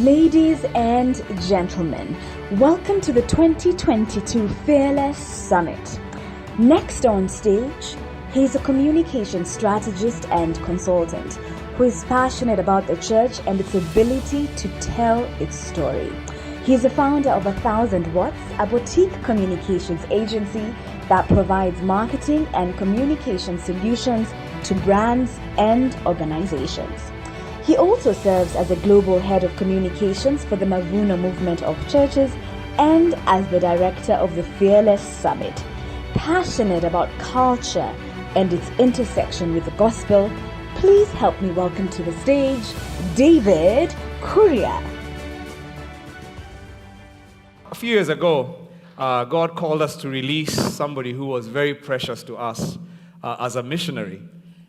Ladies and gentlemen, welcome to the 2022 Fearless Summit. Next on stage, he's a communication strategist and consultant who is passionate about the church and its ability to tell its story. He is the founder of 1000 Watts, a boutique communications agency that provides marketing and communication solutions to brands and organizations. He also serves as a global head of communications for the Mavuno movement of churches and as the director of the Fearless Summit. Passionate about culture and its intersection with the gospel, please help me welcome to the stage, David Kuria. A few years ago, God called us to release somebody who was very precious to us as a missionary.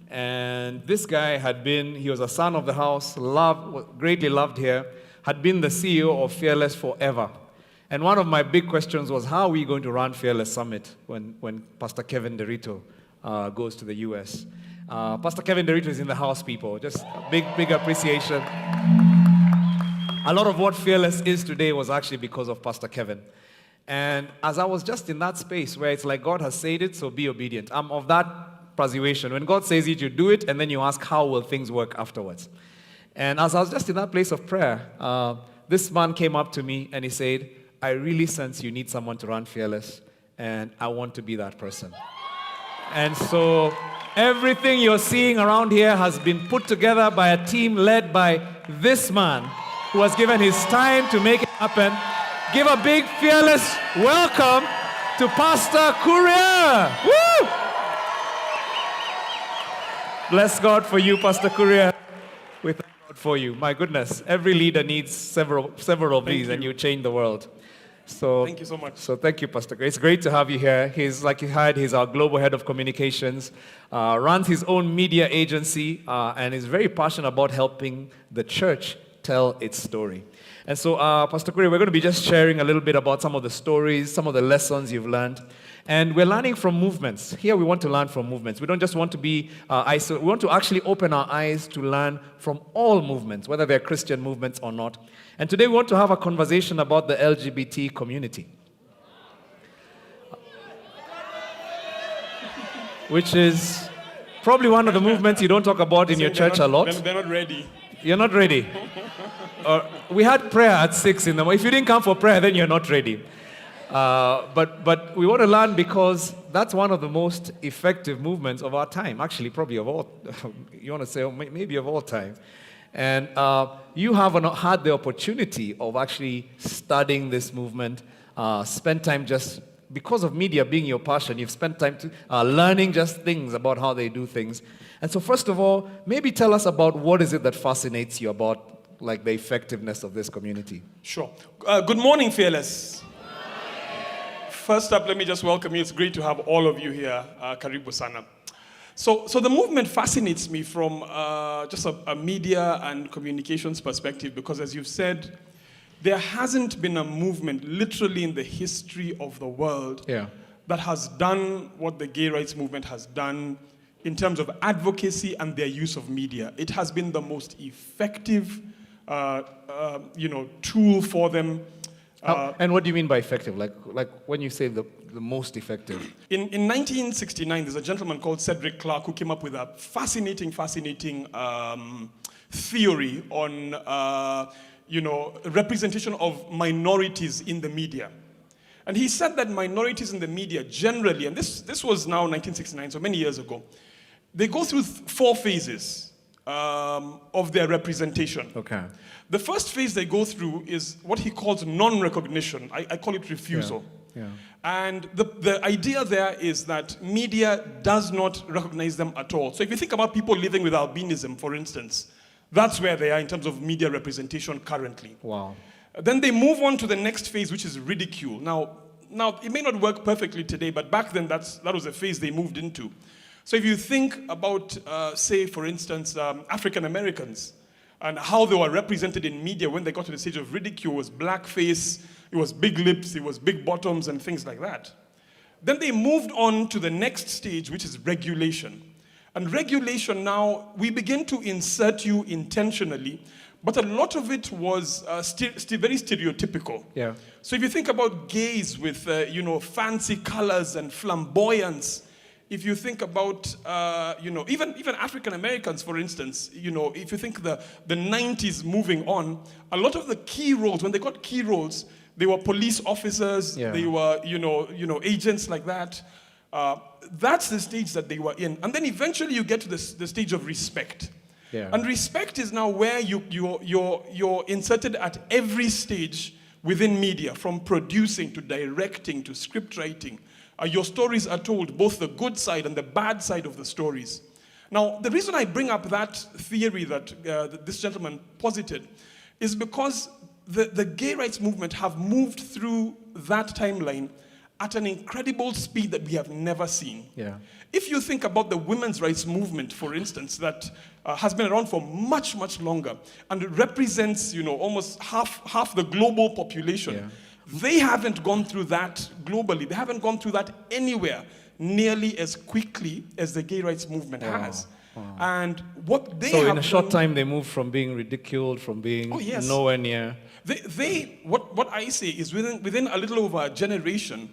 And this guy he was a son of the house, greatly loved here, had been the CEO of Fearless forever. And one of my big questions was, how are we going to run Fearless Summit when Pastor Kevin Derrito goes to the US? Pastor Kevin Derrito is in the house, people. Just a big appreciation. A lot of what Fearless is today was actually because of Pastor Kevin. And as I was just in that space where it's like God has said it, so be obedient. I'm of that persuasion. When God says it, you do it, and then you ask, how will things work afterwards? And as I was just in that place of prayer, this man came up to me and he said, I really sense you need someone to run Fearless, and I want to be that person. And so everything you're seeing around here has been put together by a team led by this man who has given his time to make it happen. Give a big Fearless welcome to Pastor Kuria. Woo! Bless God for you, Pastor Kuria. We thank God for you. My goodness, every leader needs several of these, and you change the world. So thank you so much. So thank you, Pastor. It's great to have you here. He's our global head of communications, runs his own media agency, and is very passionate about helping the church tell its story. And so, Pastor Kuria, we're going to be just sharing a little bit about some of the stories, some of the lessons you've learned. And we're learning from movements. Here we want to learn from movements. We don't just want to be isolated. We want to actually open our eyes to learn from all movements, whether they're Christian movements or not. And today we want to have a conversation about the LGBT community, which is probably one of the movements you don't talk about in your church a lot. They're not ready. You're not ready. We had prayer at 6 in the morning. If you didn't come for prayer, then you're not ready. But we want to learn because that's one of the most effective movements of our time. Actually, probably of all, you want to say maybe of all time. And you haven't had the opportunity of actually studying this movement, spend time just, because of media being your passion, you've spent time learning just things about how they do things. And so first of all, maybe tell us about what is it that fascinates you about like the effectiveness of this community. Sure. Good morning, Fearless. First up, let me just welcome you. It's great to have all of you here. Karibu sana. So the movement fascinates me from just a media and communications perspective because, as you've said, there hasn't been a movement literally in the history of the world that has done what the gay rights movement has done in terms of advocacy and their use of media. It has been the most effective tool for them. And what do you mean by effective? Like when you say the most effective? In 1969, there's a gentleman called Cedric Clark who came up with a fascinating theory on representation of minorities in the media. And he said that minorities in the media generally, and this was now 1969, so many years ago, they go through 4 phases of their representation. Okay. The first phase they go through is what he calls non-recognition. I call it refusal. Yeah. And the idea there is that media does not recognize them at all. So if you think about people living with albinism, for instance, that's where they are in terms of media representation currently. Wow. Then they move on to the next phase, which is ridicule. Now it may not work perfectly today, but back then that was the phase they moved into. So if you think about, say, for instance, African Americans and how they were represented in media when they got to the stage of ridicule, it was blackface, it was big lips, it was big bottoms, and things like that. Then they moved on to the next stage, which is regulation. And regulation now, we begin to insert you intentionally But a lot of it was very stereotypical. Yeah. So if you think about gays with, fancy colors and flamboyance, if you think about, even African Americans, for instance, if you think the 90s moving on, a lot of the key roles, when they got key roles, they were police officers, Yeah. they were, agents like that. That's the stage that they were in. And then eventually you get to the stage of respect. Yeah. And respect is now where you're inserted at every stage within media, from producing to directing to script writing. Your stories are told, both the good side and the bad side of the stories. Now, the reason I bring up that theory that this gentleman posited is because the gay rights movement have moved through that timeline at an incredible speed that we have never seen. Yeah. If you think about the women's rights movement, for instance, that has been around for much, much longer, and it represents, almost half the global population. Yeah. They haven't gone through that globally. They haven't gone through that anywhere nearly as quickly as the gay rights movement has. Wow. And what they So have in a short done, time, they moved from being ridiculed, from being nowhere near. What I say is within a little over a generation,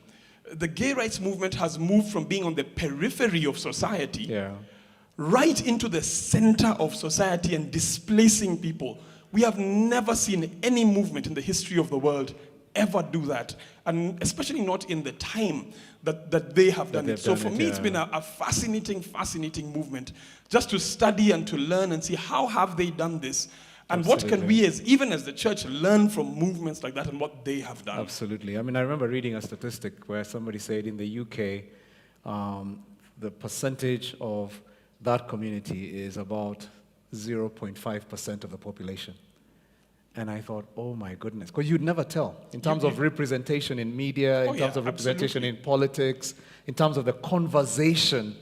the gay rights movement has moved from being on the periphery of society right into the center of society and displacing people. We have never seen any movement in the history of the world ever do that, and especially not in the time that they have done it. So for me, it's been a fascinating movement, just to study and to learn and see how have they done this, and Absolutely. what can we, even as the church, learn from movements like that and what they have done. Absolutely. I mean, I remember reading a statistic where somebody said in the UK, the percentage of that community is about 0.5% of the population. And I thought, oh my goodness, because you'd never tell in terms of representation in media, in terms of representation in politics, in terms of the conversation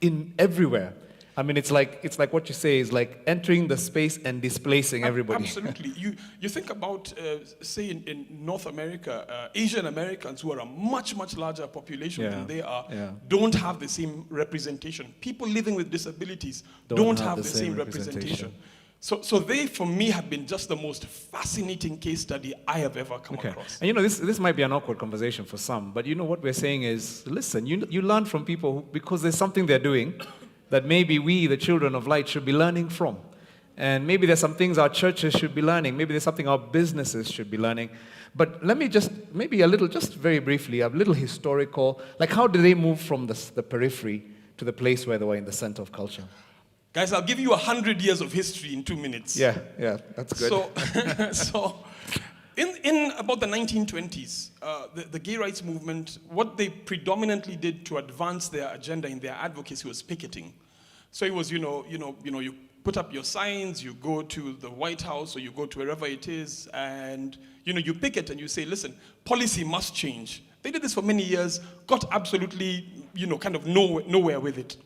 in everywhere. I mean, it's like what you say is like entering the space and displacing everybody. Absolutely. You think about, say, in North America, Asian Americans, who are a much larger population than they are, don't have the same representation. People living with disabilities don't have the same representation. So they, for me, have been just the most fascinating case study I have ever come across. And this might be an awkward conversation for some, but what we're saying is, listen, you learn from people because there's something they're doing that maybe we, the children of light, should be learning from. And maybe there's some things our churches should be learning. Maybe there's something our businesses should be learning. But let me just very briefly, a little historical, like how did they move from the periphery to the place where they were in the center of culture? Guys, I'll give you 100 years of history in 2 minutes. Yeah, that's good. So in about the 1920s, the gay rights movement, what they predominantly did to advance their agenda in their advocacy was picketing. So it was, you put up your signs, you go to the White House or you go to wherever it is, and you picket and you say, listen, policy must change. They did this for many years, got absolutely, kind of nowhere with it.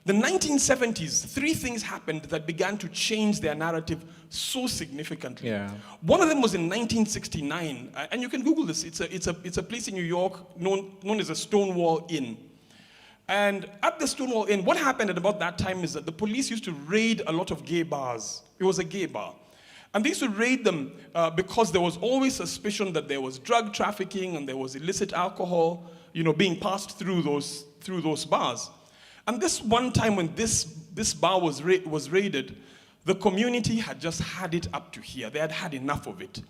The 1970s, 3 things happened that began to change their narrative so significantly. Yeah. One of them was in 1969, and you can Google this. It's a place in New York known as the Stonewall Inn. And at the Stonewall Inn, what happened at about that time is that the police used to raid a lot of gay bars. It was a gay bar. And they used to raid them because there was always suspicion that there was drug trafficking and there was illicit alcohol, being passed through those bars. And this one time when this bar was raided, the community had just had it up to here. They had had enough of it.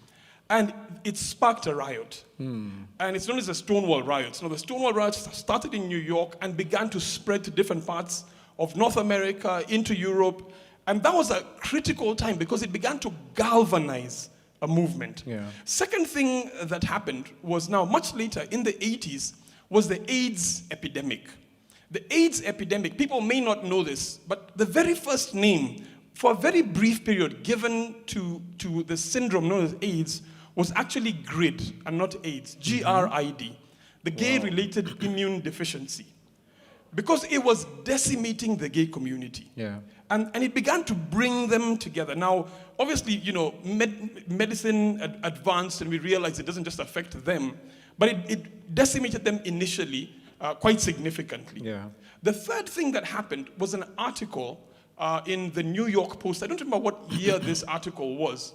And it sparked a riot. And it's known as the Stonewall Riots. Now, the Stonewall Riots started in New York and began to spread to different parts of North America, into Europe. And that was a critical time because it began to galvanize a movement. Yeah. Second thing that happened was now much later in the 80s was the AIDS epidemic. The AIDS epidemic, people may not know this, but the very first name for a very brief period given to the syndrome known as AIDS was actually GRID and not AIDS, G-R-I-D, the gay-related immune deficiency, because it was decimating the gay community. Yeah. And it began to bring them together. Now, obviously, medicine advanced and we realized it doesn't just affect them, but it decimated them initially quite significantly. Yeah. The third thing that happened was an article in the New York Post. I don't remember what year this article was,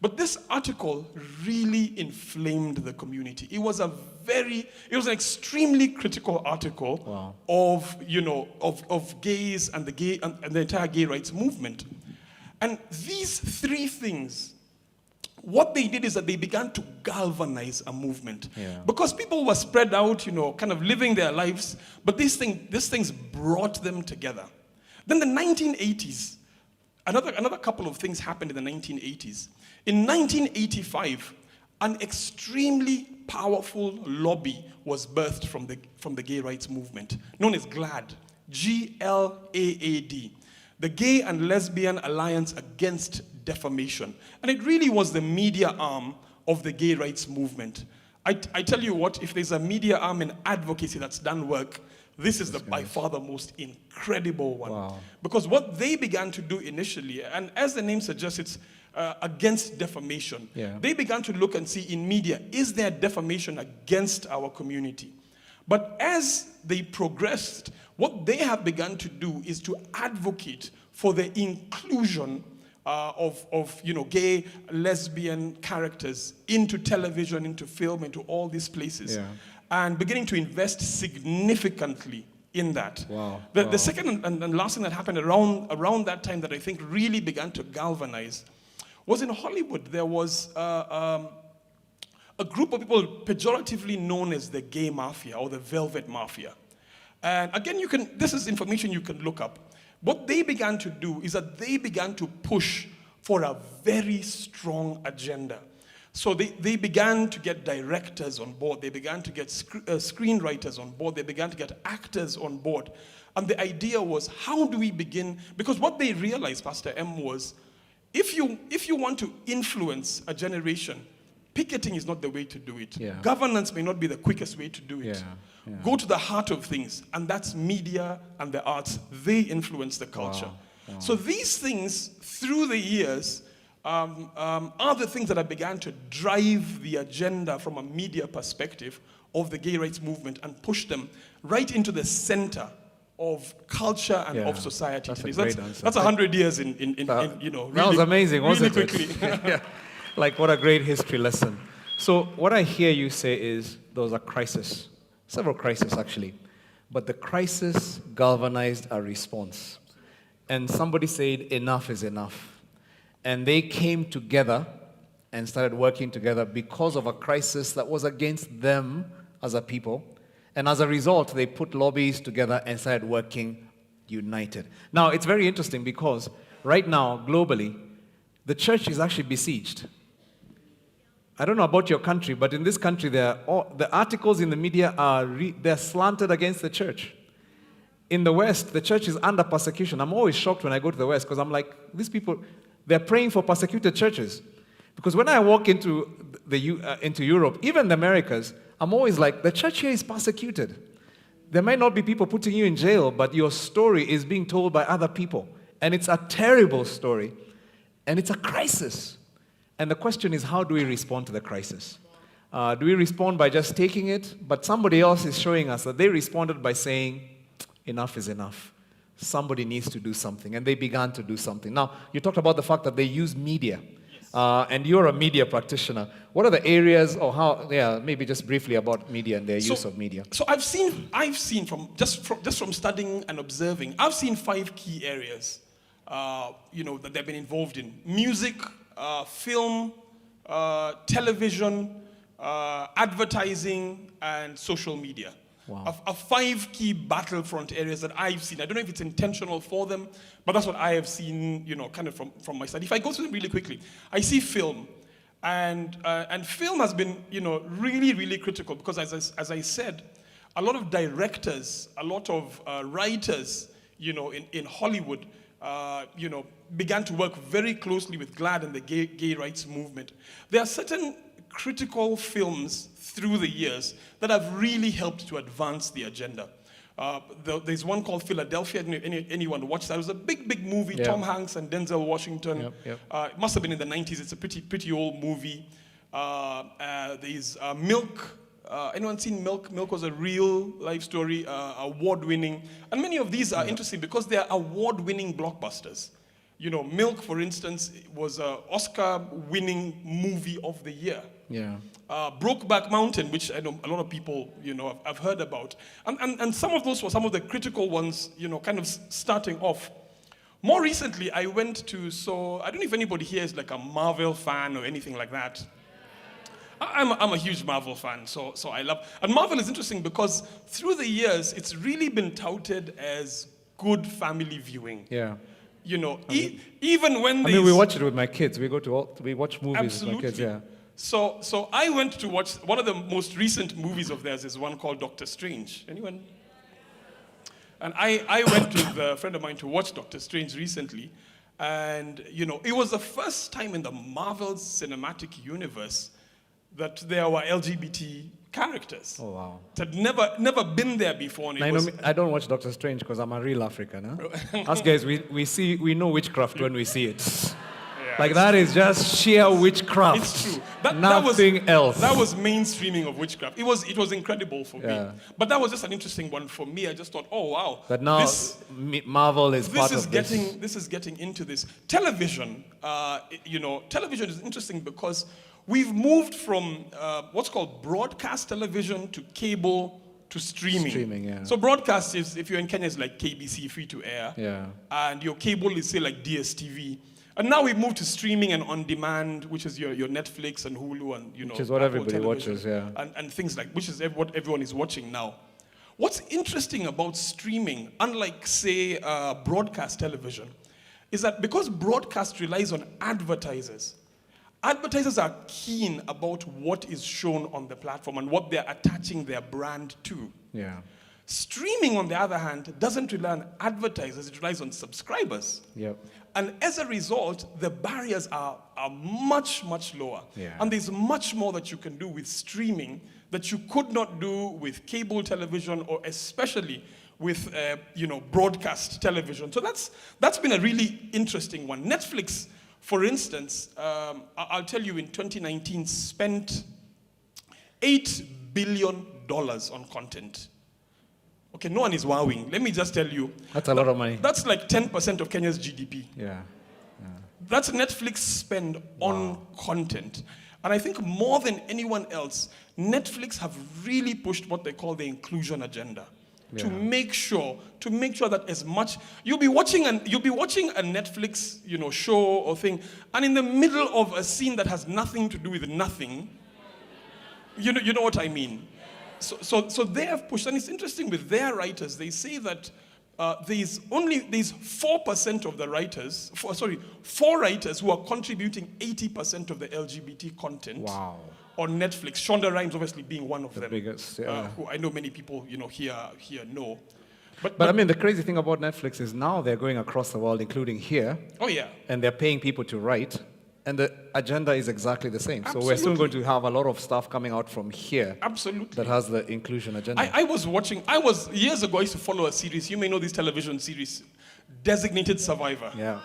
but this article really inflamed the community. It was an extremely critical article of gays and the entire gay rights movement. And these three things, what they did is that they began to galvanize a movement. Yeah. Because people were spread out, kind of living their lives, but these things brought them together. Then the 1980s, another couple of things happened in the 1980s. In 1985, an extremely powerful lobby was birthed from the gay rights movement, known as GLAAD, G-L-A-A-D, the Gay and Lesbian Alliance Against Defamation. And it really was the media arm of the gay rights movement. I tell you what, if there's a media arm in advocacy that's done work, this is by far the most incredible one. Wow. Because what they began to do initially, and as the name suggests, it's against defamation. Yeah. They began to look and see in media, is there defamation against our community? But as they progressed, what they have begun to do is to advocate for the inclusion of gay, lesbian characters into television, into film, into all these places. Yeah. And beginning to invest significantly in that. Wow. The second and last thing that happened around that time that I think really began to galvanize was in Hollywood. There was a group of people pejoratively known as the gay mafia or the velvet mafia. And again, this is information you can look up. What they began to do is that they began to push for a very strong agenda. So they began to get directors on board. They began to get screenwriters on board. They began to get actors on board. And the idea was, how do we begin? Because what they realized, Pastor M, was if you want to influence a generation, picketing is not the way to do it. Yeah. Governance may not be the quickest way to do it. Yeah. Go to the heart of things, and that's media and the arts. They influence the culture. Wow. So these things, through the years, are the things that have began to drive the agenda from a media perspective of the gay rights movement and push them right into the center of culture and of society. That's today. a great answer. That's 100 years in really, that was amazing, wasn't really it? quickly. Yeah. Like, what a great history lesson. So what I hear you say is there was a crisis, several crises actually, but the crisis galvanized a response. And somebody said, enough is enough. And they came together and started working together because of a crisis that was against them as a people. And as a result, they put lobbies together and started working united. Now, it's very interesting because right now, globally, the church is actually besieged. I don't know about your country, but in this country, the articles in the media they're slanted against the church. In the West, the church is under persecution. I'm always shocked when I go to the West because I'm like, these people, they're praying for persecuted churches. Because when I walk into Europe, even the Americas, I'm always like, the church here is persecuted. There might not be people putting you in jail, but your story is being told by other people. And it's a terrible story. And it's a crisis. And the question is, how do we respond to the crisis? Do we respond by just taking it? But somebody else is showing us that they responded by saying, enough is enough. Somebody needs to do something. And they began to do something. Now, you talked about the fact that they use media. And you're a media practitioner. What are the areas, or maybe just briefly about media and their use of media? So I've seen from studying and observing, I've seen 5 key areas, that they've been involved in: music, film, television, advertising, and social media. Wow. Are 5 key battlefront areas that I've seen. I don't know if it's intentional for them, but that's what I have seen, kind of from my study. If I go through them really quickly, I see film. And film has been, really, really critical because, as I said, a lot of directors, a lot of writers, in Hollywood, began to work very closely with GLAAD and the gay rights movement. There are certain critical films through the years that have really helped to advance the agenda. There's one called Philadelphia. Anyone watched that? It was a big movie. Yeah. Tom Hanks and Denzel Washington. Yep. It must have been in the 90s. It's a pretty old movie. There's Milk. Anyone seen Milk? Milk was a real life story, award-winning. And many of these are interesting because they are award-winning blockbusters. You know, Milk, for instance, was an Oscar-winning movie of the year. Yeah. Brokeback Mountain, which I know a lot of people, you know, have heard about. And some of those were some of the critical ones, you know, kind of starting off. More recently, I went to, I don't know if anybody here is like a Marvel fan or anything like that. I'm a huge Marvel fan, so I love, and Marvel is interesting because through the years, it's really been touted as good family viewing. Yeah. You know, even when I mean, we watch it with my kids. We watch movies Absolutely. with my kids, yeah. So I went to watch, one of the most recent movies of theirs is one called Doctor Strange. Anyone? And I went with a friend of mine to watch Doctor Strange recently. And, you know, it was the first time in the Marvel Cinematic Universe that there were LGBT characters. Oh, wow. It had never been there before. And I don't watch Doctor Strange because I'm a real African. Huh? Us guys, we know witchcraft when we see it. Like that is just sheer witchcraft. It's true. Nothing else. That was mainstreaming of witchcraft. It was incredible for me. Yeah. But that was just an interesting one for me. I just thought, oh wow. But now Marvel is part of this. This is getting into this. Television, you know, television is interesting because we've moved from what's called broadcast television to cable to streaming. Streaming, yeah. So broadcast is, if you're in Kenya, it's like KBC, free to air. Yeah. And your cable is say like DSTV. And now we've moved to streaming and on demand, which is your Netflix and Hulu and, you know, which is what Apple everybody television watches, yeah. And things like, which is what everyone is watching now. What's interesting about streaming, unlike, say, broadcast television, is that because broadcast relies on advertisers are keen about what is shown on the platform and what they're attaching their brand to. Yeah. Streaming, on the other hand, doesn't rely on advertisers, it relies on subscribers. Yep. And as a result, the barriers are much, much lower. Yeah. And there's much more that you can do with streaming that you could not do with cable television or especially with you know, broadcast television. So that's been a really interesting one. Netflix, for instance, I'll tell you, in 2019 spent $8 billion on content. Okay, no one is wowing. Let me just tell you. That's a lot of money. That's like 10% of Kenya's GDP. Yeah. That's Netflix spend on content. And I think more than anyone else, Netflix have really pushed what they call the inclusion agenda. Yeah. To make sure that as much you'll be watching a Netflix, you know, show or thing, and in the middle of a scene that has nothing to do with nothing, you know what I mean. So they have pushed, and it's interesting with their writers. They say that there's 4% of the writers, four writers who are contributing 80% of the LGBT content. Wow. On Netflix. Shonda Rhimes obviously being one of them. Biggest, yeah. Who I know many people, you know, here know. But I mean, the crazy thing about Netflix is now they're going across the world, including here. Oh yeah. And they're paying people to write. And the agenda is exactly the same. Absolutely. So we're soon going to have a lot of stuff coming out from here. Absolutely. That has the inclusion agenda. Years ago, I used to follow a series, you may know this television series, Designated Survivor. Yeah.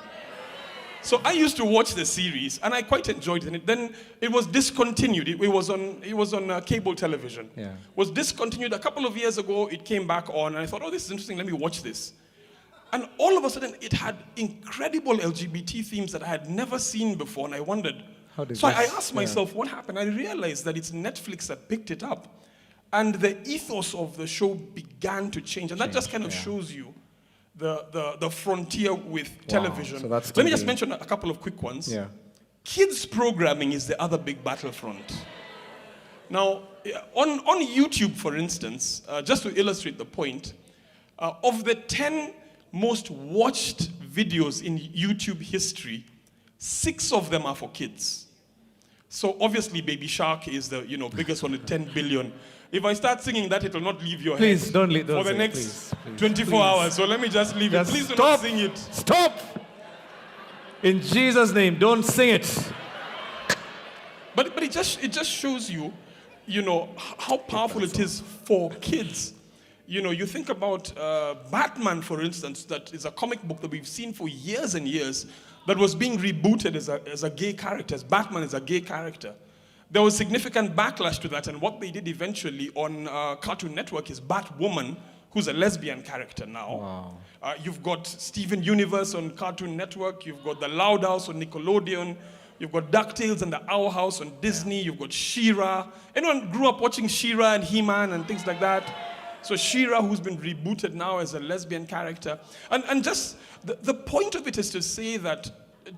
So I used to watch the series, and I quite enjoyed it. Then it was discontinued. It was on cable television. Yeah. Was discontinued a couple of years ago. It came back on, and I thought, oh, this is interesting. Let me watch this. And all of a sudden, it had incredible LGBT themes that I had never seen before, and I wondered. I asked myself, what happened? I realized that it's Netflix that picked it up, and the ethos of the show began to change, and that just kind of shows you the frontier with television. So that's Let me just mention a couple of quick ones. Yeah. Kids programming is the other big battlefront. Now, on YouTube, for instance, just to illustrate the point, of the 10 most watched videos in YouTube history, 6 of them are for kids. So obviously, Baby Shark is the biggest one with 10 billion. If I start singing that, it will not leave your head for the next 24 hours. So let me just leave it. Please do not sing it. Stop! In Jesus' name, don't sing it. But it just shows you, how powerful it is for kids. You think about Batman, for instance, that is a comic book that we've seen for years and years that was being rebooted as a gay character, as Batman is a gay character. there was significant backlash to that, and what they did eventually on Cartoon Network is Batwoman, who's a lesbian character now. Wow. You've got Steven Universe on Cartoon Network, you've got The Loud House on Nickelodeon, you've got DuckTales and The Owl House on Disney, you've got She-Ra. Anyone grew up watching She-Ra and He-Man and things like that? So She-Ra, who's been rebooted now as a lesbian character. And just, the point of it is to say that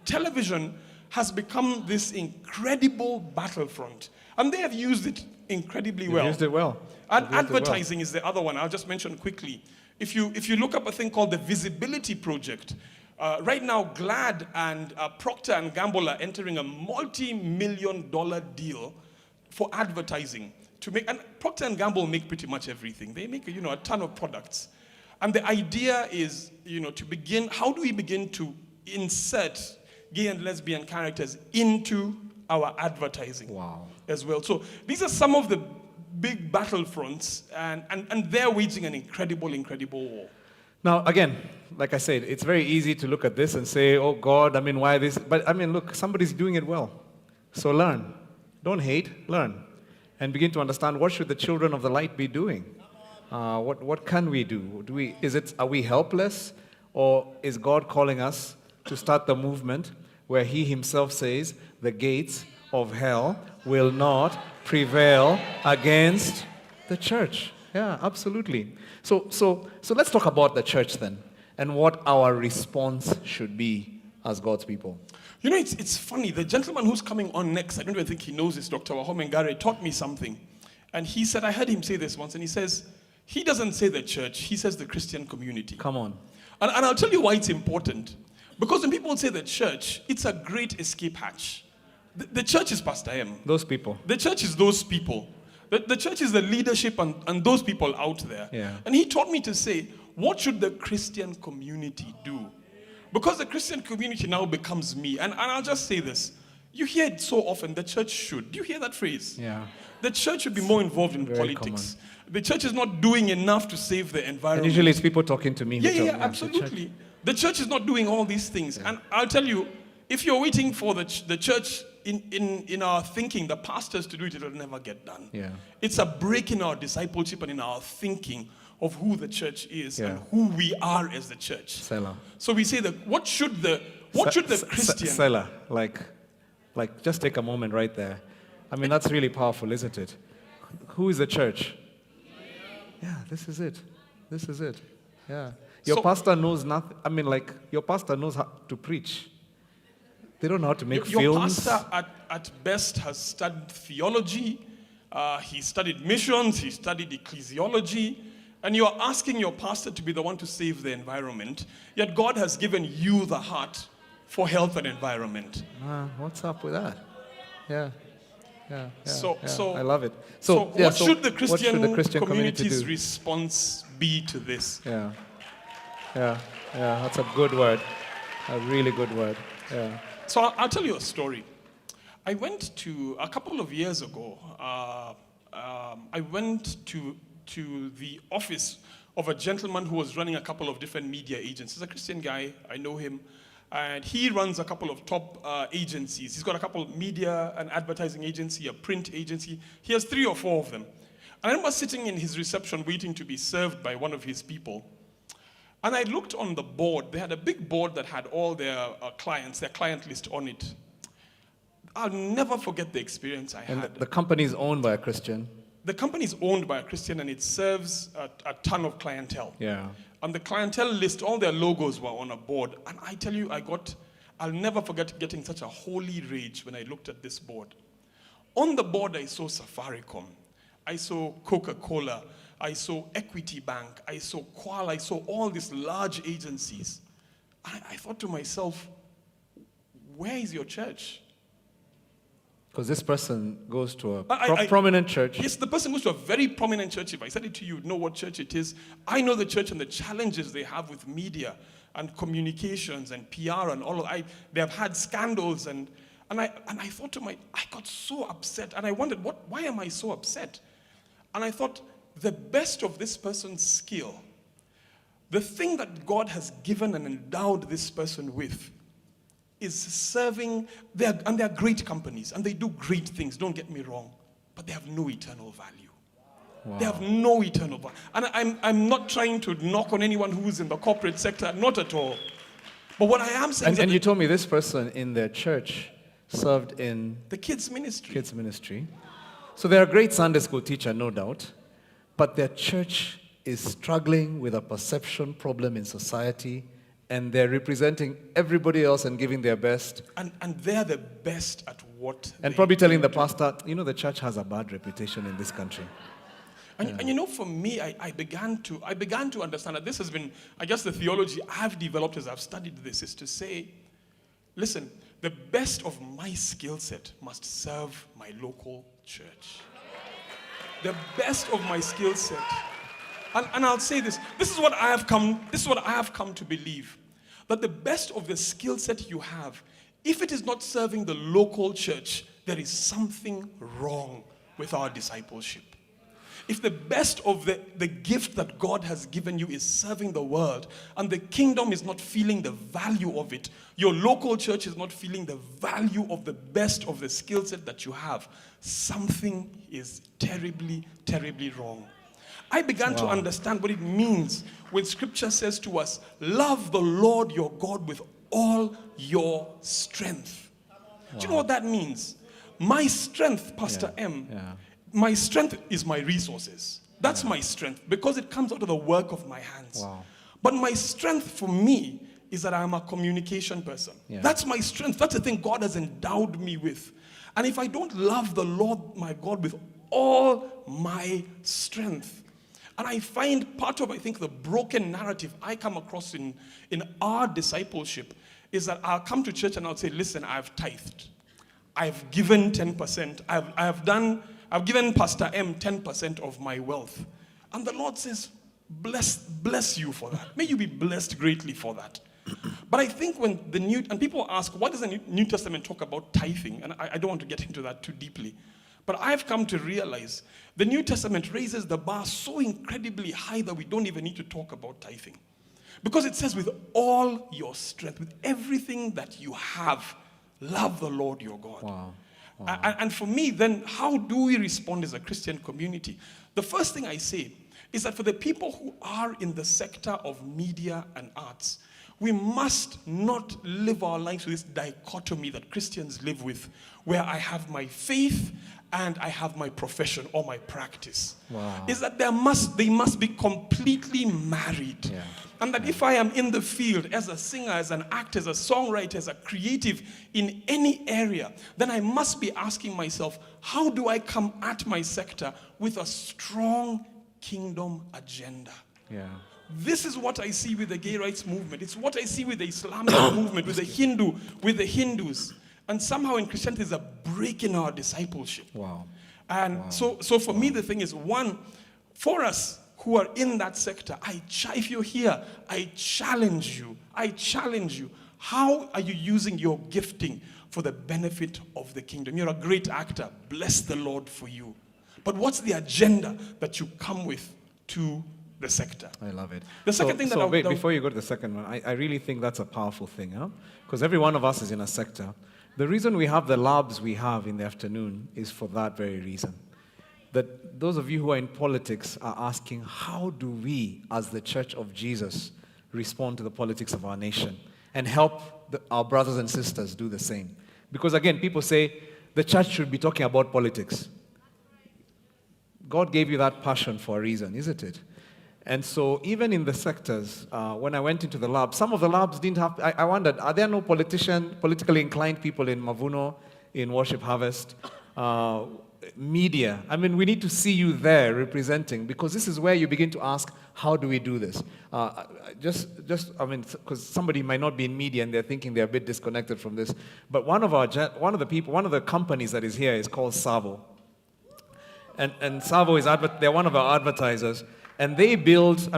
television has become this incredible battlefront. And they have used it incredibly well. Used it well. And advertising is the other one. I'll just mention quickly. If you look up a thing called the Visibility Project, right now GLAD and Procter & Gamble are entering a multi-million-dollar deal for advertising. And Procter & Gamble make pretty much everything. They make a ton of products. And the idea is, to begin, how do we begin to insert gay and lesbian characters into our advertising as well? So these are some of the big battlefronts, and they're waging an incredible war. Now, again, like I said, it's very easy to look at this and say, oh God, why this? But look, somebody's doing it well. So learn. Don't hate, learn. And begin to understand, what should the children of the light be doing? What can we do? Are we helpless? Or is God calling us to start the movement where he himself says the gates of hell will not prevail against the church? Yeah, absolutely. So let's talk about the church then, and what our response should be as God's people. It's funny. The gentleman who's coming on next, I don't even think he knows this, Dr. Wahomengare, taught me something. And he said, I heard him say this once, and he says, he doesn't say the church, he says the Christian community. Come on. And I'll tell you why it's important. Because when people say the church, it's a great escape hatch. The church is Pastor M. Those people. The church is those people. The church is the leadership and those people out there. Yeah. And he taught me to say, what should the Christian community do? Because the Christian community now becomes me. And I'll just say this. You hear it so often, the church should. Do you hear that phrase? Yeah. The church should be more involved in politics. Common. The church is not doing enough to save the environment. And usually it's people talking to me. Yeah, absolutely. The church is not doing all these things. Yeah. And I'll tell you, if you're waiting for the church in our thinking, the pastors to do it, it'll never get done. Yeah. It's a break in our discipleship and in our thinking of who the church is and who we are as the church. Selah. So we say that what should the Christian... Selah, like just take a moment right there. That's really powerful, isn't it? Who is the church? Yeah, this is it. This is it. Yeah. Your pastor knows nothing. Your pastor knows how to preach. They don't know how to make films. Your pastor at best has studied theology. He studied missions. He studied ecclesiology. And you're asking your pastor to be the one to save the environment. Yet God has given you the heart for health and environment. What's up with that? Yeah. So I love it. What should the Christian community's response be to this? Yeah, that's a good word. A really good word. Yeah. So I'll tell you a story. I went to, a couple of years ago, I went to the office of a gentleman who was running a couple of different media agencies. He's a Christian guy, I know him. And he runs a couple of top agencies. He's got a couple of media and advertising agency, a print agency. He has 3 or 4 of them. And I remember sitting in his reception waiting to be served by one of his people. And I looked on the board. They had a big board that had all their clients, their client list on it. I'll never forget the experience I had. And the company is owned by a Christian. The company is owned by a Christian, and it serves a ton of clientele. Yeah. On the clientele list, all their logos were on a board. And I tell you, I'll never forget getting such a holy rage when I looked at this board. On the board, I saw Safaricom. I saw Coca-Cola. I saw Equity Bank. I saw Qual. I saw all these large agencies. I thought to myself, where is your church? Because this person goes to a prominent church. Yes, the person goes to a very prominent church. If I said it to you, you'd know what church it is. I know the church and the challenges they have with media and communications and PR and all of that. They have had scandals and I thought to I got so upset and I wondered, why am I so upset? And I thought, the best of this person's skill, the thing that God has given and endowed this person with, is serving, and they're great companies, and they do great things, don't get me wrong, but they have no eternal value. Wow. They have no eternal value. And I'm not trying to knock on anyone who's in the corporate sector, not at all. But what I am saying and you told me this person in their church served in the kids' ministry. Kids ministry. So they're a great Sunday school teacher, no doubt, but their church is struggling with a perception problem in society, and they're representing everybody else and giving their best. And they're the best at what and they probably telling the do. pastor, the church has a bad reputation in this country. And for me, I began to understand that this has been, I guess the theology I've developed as I've studied this is to say, listen, the best of my skill set must serve my local church. The best of my skill set. And I'll say this is what I have come to believe. That the best of the skill set you have, if it is not serving the local church, there is something wrong with our discipleship. If the best of the gift that God has given you is serving the world, and the kingdom is not feeling the value of it, your local church is not feeling the value of the best of the skill set that you have, something is terribly, terribly wrong. I began to understand what it means when Scripture says to us, love the Lord your God with all your strength. Do you know what that means? My strength, Pastor M, my strength is my resources. That's my strength because it comes out of the work of my hands. Wow. But my strength for me is that I'm a communication person. Yeah. That's my strength. That's the thing God has endowed me with. And if I don't love the Lord my God with all my strength, and I find part of, I think, the broken narrative I come across in our discipleship is that I'll come to church and I'll say, listen, I've tithed. I've given 10%. I've given Pastor M 10% of my wealth. And the Lord says, bless you for that. May you be blessed greatly for that. But I think when and people ask, what does the New Testament talk about tithing? And I don't want to get into that too deeply. But I've come to realize the New Testament raises the bar so incredibly high that we don't even need to talk about tithing. Because it says with all your strength, with everything that you have, love the Lord your God. Wow. And for me, then, how do we respond as a Christian community? The first thing I say is that for the people who are in the sector of media and arts, we must not live our lives with this dichotomy that Christians live with, where I have my faith and I have my profession or my practice. Wow. Is that they must be completely married. Yeah. And that if I am in the field as a singer, as an actor, as a songwriter, as a creative in any area, then I must be asking myself, how do I come at my sector with a strong kingdom agenda? Yeah. This is what I see with the gay rights movement. It's what I see with the Islamic movement, with the Hindus. And somehow in Christianity, there's a break in our discipleship. Wow. And so for me, the thing is, one, for us who are in that sector, if you're here, I challenge you. How are you using your gifting for the benefit of the kingdom? You're a great actor. Bless the Lord for you. But what's the agenda that you come with to the sector? I love it. The second thing that before you go to the second one, I really think that's a powerful thing, huh? Because every one of us is in a sector. The reason we have the labs we have in the afternoon is for that very reason. That those of you who are in politics are asking, how do we, as the Church of Jesus, respond to the politics of our nation and help our brothers and sisters do the same? Because again, people say the church should be talking about politics. God gave you that passion for a reason, isn't it? And so even in the sectors, when I went into the lab, some of the labs didn't have, I wondered, are there no politically inclined people in Mavuno, in Worship Harvest, media? I mean, we need to see you there representing, because this is where you begin to ask, how do we do this? Because somebody might not be in media and they're thinking they're a bit disconnected from this. But one of the companies that is here is called Savo. And Savo they're one of our advertisers. And they build,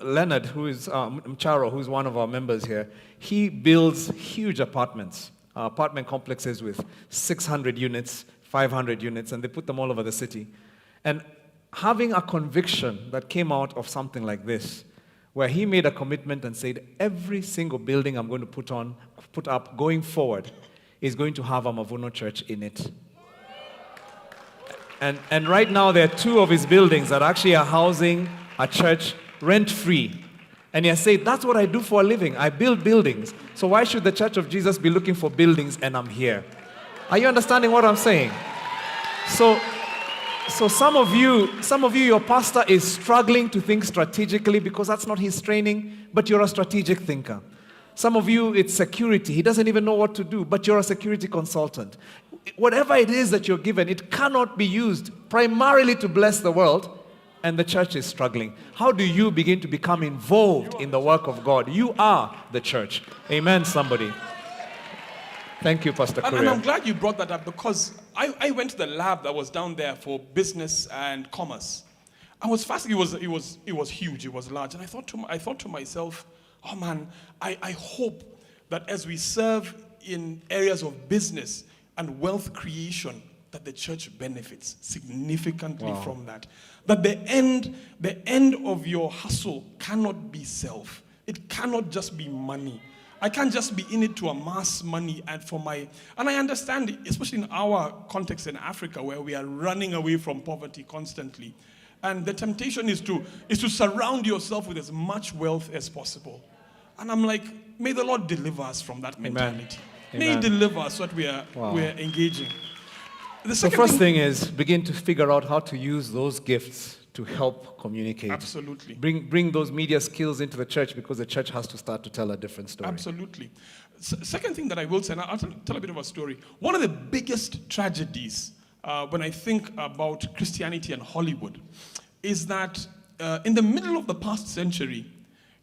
Leonard, who is, Mcharo, who's one of our members here, he builds huge apartment complexes with 600 units, 500 units, and they put them all over the city. And having a conviction that came out of something like this where he made a commitment and said, every single building I'm going to put up going forward is going to have a Mavuno church in it. And right now there are 2 of his buildings that actually are housing a church rent-free. And he has said, that's what I do for a living. I build buildings. So why should the Church of Jesus be looking for buildings and I'm here? Are you understanding what I'm saying? So some of you, your pastor is struggling to think strategically because that's not his training, but you're a strategic thinker. Some of you, it's security. He doesn't even know what to do, but you're a security consultant. Whatever it is that you're given, it cannot be used primarily to bless the world, and the church is struggling. How do you begin to become involved in the work of God? You are the church. Amen, somebody. Thank you, Pastor Kuria. And I'm glad you brought that up because I went to the lab that was down there for business and commerce. I was fascinated. It was huge. It was large. And I thought to myself, oh man, I hope that as we serve in areas of business and wealth creation, that the church benefits significantly from that. That the end of your hustle cannot be self. It cannot just be money. I can't just be in it to amass money and I understand it, especially in our context in Africa where we are running away from poverty constantly. And the temptation is to surround yourself with as much wealth as possible. And I'm like, may the Lord deliver us from that mentality. Amen. May He deliver us so that we're engaging. The first thing is begin to figure out how to use those gifts to help communicate. Absolutely. Bring those media skills into the church because the church has to start to tell a different story. Absolutely. Second thing that I will say, and I'll tell a bit of a story. One of the biggest tragedies when I think about Christianity and Hollywood is that in the middle of the past century,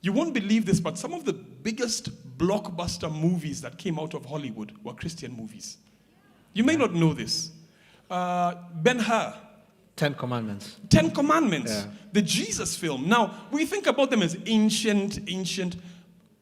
you won't believe this, but some of the biggest blockbuster movies that came out of Hollywood were Christian movies. You may not know this. Ben-Hur. 10 Commandments. 10 Commandments. Yeah. The Jesus film. Now, we think about them as ancient,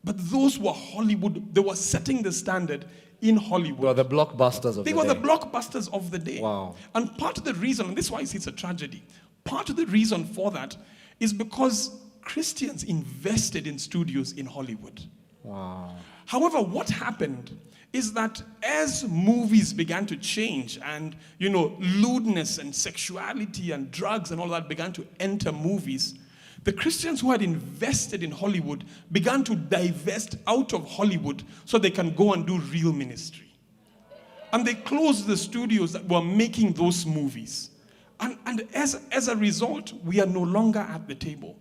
but those were Hollywood. They were setting the standard in Hollywood. They were the blockbusters of the day. They were the blockbusters of the day. Wow. And part of the reason, and this is why it's a tragedy, part of the reason for that is because Christians invested in studios in Hollywood. Wow. However, what happened is that as movies began to change and, lewdness and sexuality and drugs and all that began to enter movies, the Christians who had invested in Hollywood began to divest out of Hollywood so they can go and do real ministry. And they closed the studios that were making those movies. And as a result, we are no longer at the table.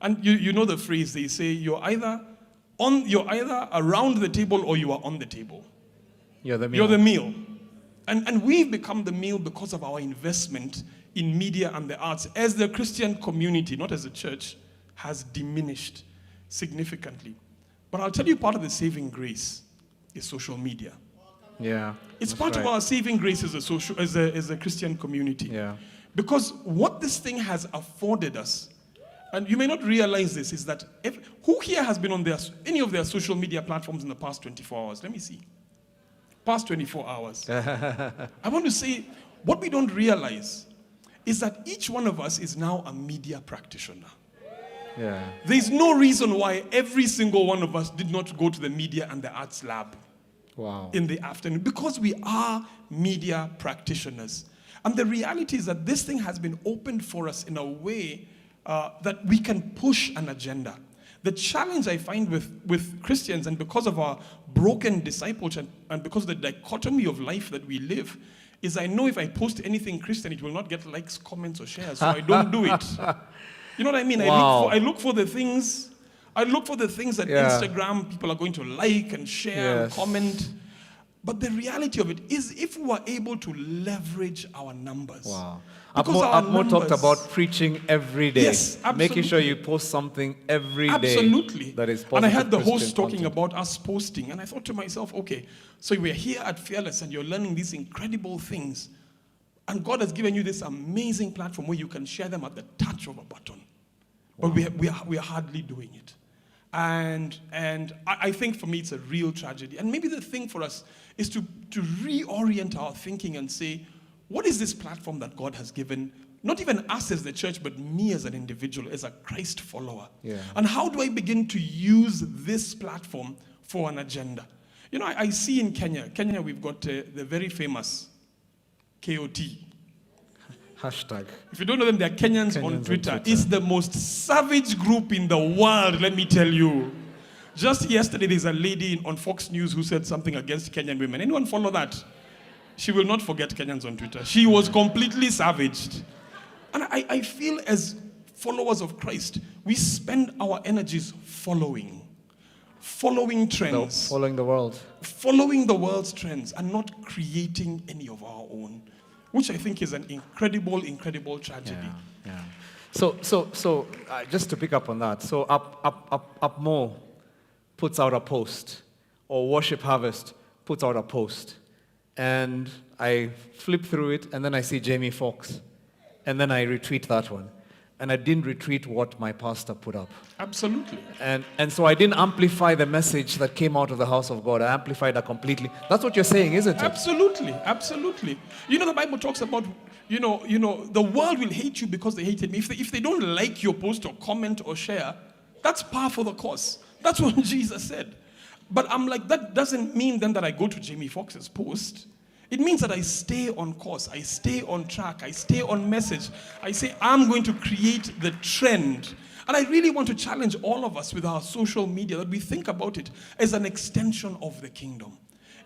And you know the phrase, they say, you're either around the table or you are on the table. You're the meal. You're the meal. And we've become the meal because of our investment in media and the arts as the Christian community, not as a church, has diminished significantly. But I'll tell you, part of the saving grace is social media. Yeah. It's part of our saving grace as a Christian community. Yeah. Because what this thing has afforded us, and you may not realize this, is that who here has been on any of their social media platforms in the past 24 hours? Let me see. Past 24 hours. I want to say, what we don't realize is that each one of us is now a media practitioner. Yeah. There's no reason why every single one of us did not go to the media and the arts lab in the afternoon, because we are media practitioners. And the reality is that this thing has been opened for us in a way that we can push an agenda. The challenge I find with Christians, and because of our broken discipleship and because of the dichotomy of life that we live, is I know if I post anything Christian, it will not get likes, comments, or shares, so I don't do it. You know what I mean? Wow. I look for the things that Instagram people are going to like and share and comment. But the reality of it is, if we were able to leverage our numbers. Wow. Abmo talked about preaching every day. Yes, absolutely. Making sure you post something every day. Absolutely. That is positive. And I had the Christian host talking content. about us posting. And I thought to myself, okay, so we're here at Fearless and you're learning these incredible things. And God has given you this amazing platform where you can share them at the touch of a button. But we are hardly doing it. And I think for me it's a real tragedy. And maybe the thing for us is to reorient our thinking and say, what is this platform that God has given Not even us as the church, but me as an individual, as a Christ follower. Yeah. And how do I begin to use this platform for an agenda? You know, I see in Kenya we've got the very famous KOT. Hashtag. If you don't know them, they're Kenyans on Twitter. It's the most savage group in the world, let me tell you. Just yesterday, there's a lady on Fox News who said something against Kenyan women. Anyone follow that? She will not forget Kenyans on Twitter. She was completely savaged. And I feel as followers of Christ, we spend our energies following trends. Following the world. Following the world's trends and not creating any of our own, which I think is an incredible, incredible tragedy. Yeah. So just to pick up on that, so up more puts out a post, or Worship Harvest puts out a post, and I flip through it, and then I see Jamie Foxx, and then I retweet that one, and I didn't retweet what my pastor put up. Absolutely. And so I didn't amplify the message that came out of the house of God. I amplified that completely. That's what you're saying, isn't it? Absolutely. You know, the Bible talks about, you know, the world will hate you because they hated me. If they don't like your post or comment or share, that's par for the course. That's what Jesus said. But I'm like, that doesn't mean then that I go to Jamie Foxx's post. It means that I stay on course, I stay on track, I stay on message. I say, I'm going to create the trend. And I really want to challenge all of us with our social media that we think about it as an extension of the kingdom.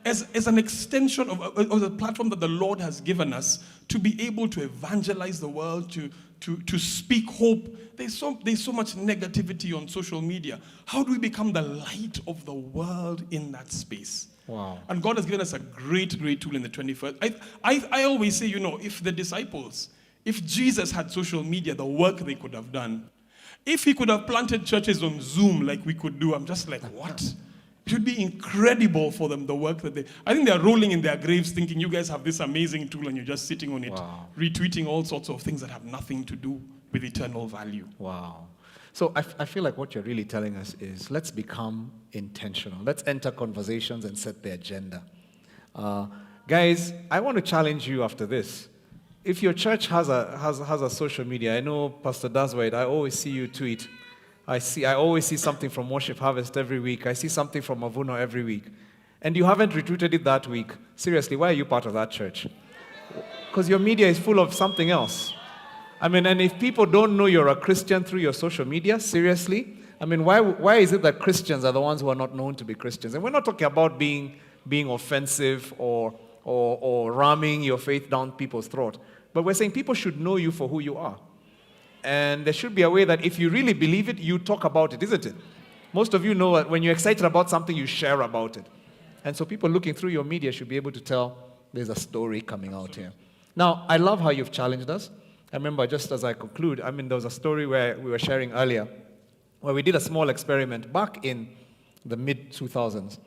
As an extension of the platform that the Lord has given us to be able to evangelize the world, to speak hope. There's so much negativity on social media. How do we become the light of the world in that space? Wow. And God has given us a great, great tool in the 21st. I always say, you know, if Jesus had social media, the work they could have done, if he could have planted churches on Zoom like we could do, I'm just like, what? It would be incredible for them, the work that I think they're rolling in their graves thinking you guys have this amazing tool and you're just sitting on it, retweeting all sorts of things that have nothing to do with eternal value. Wow. So I feel like what you're really telling us is let's become intentional. Let's enter conversations and set the agenda. Guys, I want to challenge you after this. If your church has a social media, I know Pastor Daswait, I always see you tweet. I always see something from Worship Harvest every week. I see something from Mavuno every week. And you haven't retweeted it that week. Seriously, why are you part of that church? Because your media is full of something else. I mean, and if people don't know you're a Christian through your social media, seriously, I mean, why is it that Christians are the ones who are not known to be Christians? And we're not talking about being offensive or ramming your faith down people's throat. But we're saying people should know you for who you are. And there should be a way that if you really believe it, you talk about it, isn't it? Most of you know that when you're excited about something, you share about it. And so people looking through your media should be able to tell there's a story coming out here. Now, I love how you've challenged us. I remember just as I conclude, I mean, there was a story where we were sharing earlier where we did a small experiment back in the mid-2000s.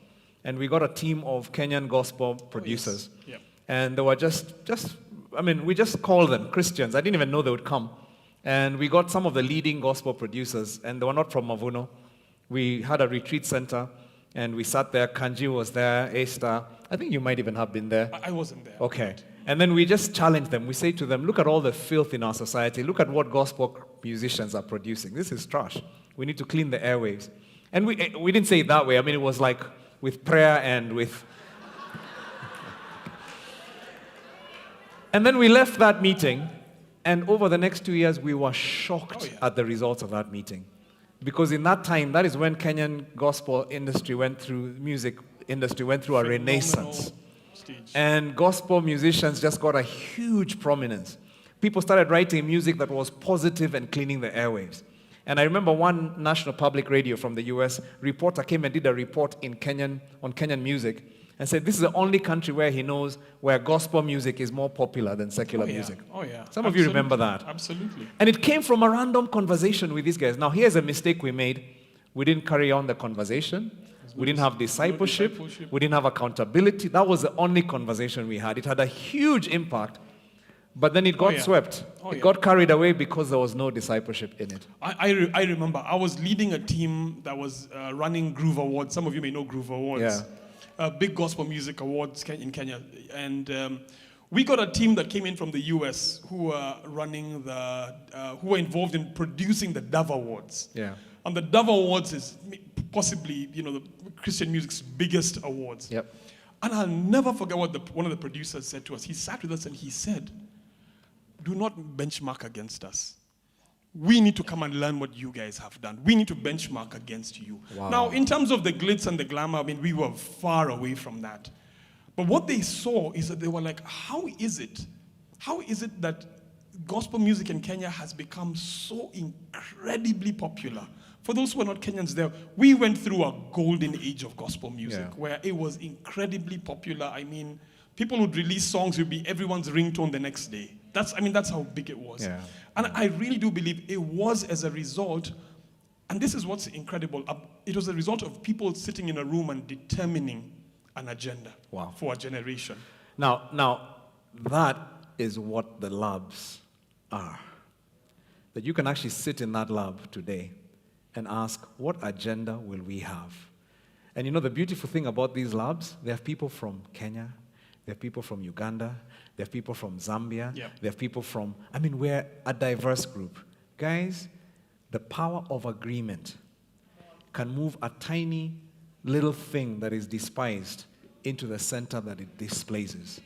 And we got a team of Kenyan gospel producers. Oh, yes. Yep. And they were we just called them Christians. I didn't even know they would come. And we got some of the leading gospel producers, and they were not from Mavuno. We had a retreat center, and we sat there. Kanji was there, A-Star. I think you might even have been there. I wasn't there. Okay. And then we just challenged them. We say to them, look at all the filth in our society. Look at what gospel musicians are producing. This is trash. We need to clean the airwaves. And we didn't say it that way. I mean, it was like with prayer and with... And then we left that meeting, and over the next 2 years, we were shocked at the results of that meeting. Because in that time, that is when Kenyan gospel industry music industry went through a renaissance. Stage. And gospel musicians just got a huge prominence. People started writing music that was positive and cleaning the airwaves. And I remember one national public radio from the US reporter came and did a report on Kenyan music and said this is the only country where he knows where gospel music is more popular than secular music. Oh, yeah. Some of you remember that. Absolutely. And it came from a random conversation with these guys. Now, here's a mistake we made. We didn't carry on the conversation. We didn't have discipleship. We didn't have accountability. That was the only conversation we had. It had a huge impact, but then it got swept. It got carried away because there was no discipleship in it. I remember I was leading a team that was running Groove Awards. Some of you may know Groove Awards. Yeah. Big gospel music awards in Kenya. And We got a team that came in from the US who were who were involved in producing the Dove Awards. Yeah. And the Dove Awards is possibly, the Christian music's biggest awards. Yep. And I'll never forget what one of the producers said to us. He sat with us and he said, do not benchmark against us. We need to come and learn what you guys have done. We need to benchmark against you. Wow. Now, in terms of the glitz and the glamour, we were far away from that. But what they saw is that they were like, how is it that gospel music in Kenya has become so incredibly popular? For those who are not Kenyans there, we went through a golden age of gospel music where it was incredibly popular. People would release songs, it would be everyone's ringtone the next day. That's how big it was. Yeah. And I really do believe it was as a result, and this is what's incredible, it was a result of people sitting in a room and determining an agenda for a generation. Now, that is what the labs are. That you can actually sit in that lab today and ask, what agenda will we have? And the beautiful thing about these labs, they have people from Kenya, they have people from Uganda, they have people from Zambia, they have people from, we're a diverse group. Guys, the power of agreement can move a tiny little thing that is despised into the center that it displaces.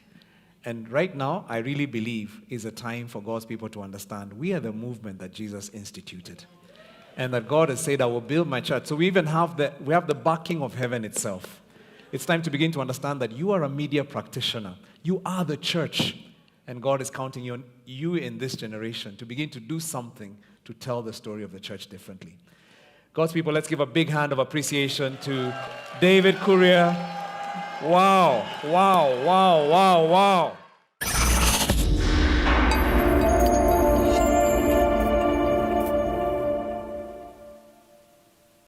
And right now, I really believe is a time for God's people to understand we are the movement that Jesus instituted. And that God has said, I will build my church. So we even have the backing of heaven itself. It's time to begin to understand that you are a media practitioner. You are the church. And God is counting on you in this generation to begin to do something to tell the story of the church differently. God's people, let's give a big hand of appreciation to David Kuria. Wow, wow, wow, wow, wow.